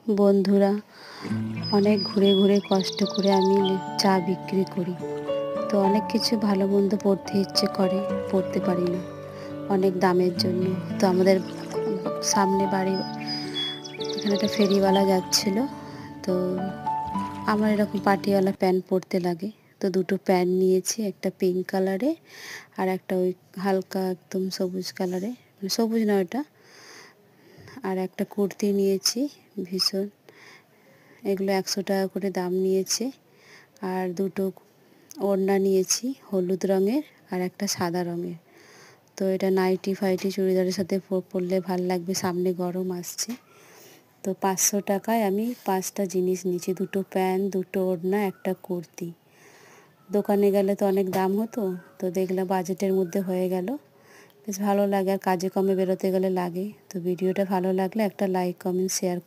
বন্ধুরা, অনেক ঘুরে ঘুরে কষ্ট করে আমি চা বিক্রি করি। তো অনেক কিছু ভালো মন্দ পড়তে ইচ্ছে করে, পড়তে পারি না অনেক দামের জন্য। তো আমাদের সামনে বাড়ি, এখানে একটা ফেরিওয়ালা যাচ্ছিল। তো আমার এরকম পাটিওয়ালা প্যান্ট পরতে লাগে। তো দুটো প্যান্ট নিয়েছি, একটা পিঙ্ক কালারে আর একটা ওই হালকা একদম সবুজ কালারে, সবুজ না ওটা। আর একটা কুর্তি নিয়েছি ভীষণ, এগুলো 100 টাকা করে দাম নিয়েছে। আর দুটো ওড়না নিয়েছি হলুদ রঙের আর একটা সাদা রঙের। তো এটা নাইটি ফাইটি চুড়িদারের সাথে পরলে ভাল লাগবে, সামনে গরম আসছে। তো 500 টাকায় আমি 5টা জিনিস নিয়েছি, দুটো প্যান্ট, দুটো ওড়না, একটা কুর্তি। দোকানে গেলে তো অনেক দাম হতো, তো দেখলাম বাজেটের মধ্যে হয়ে গেল। বেশ ভালো লাগে, আর কাজে কমে বেরোতে গেলে লাগে। তো ভিডিওটা ভালো লাগলে একটা লাইক, কমেন্ট, শেয়ার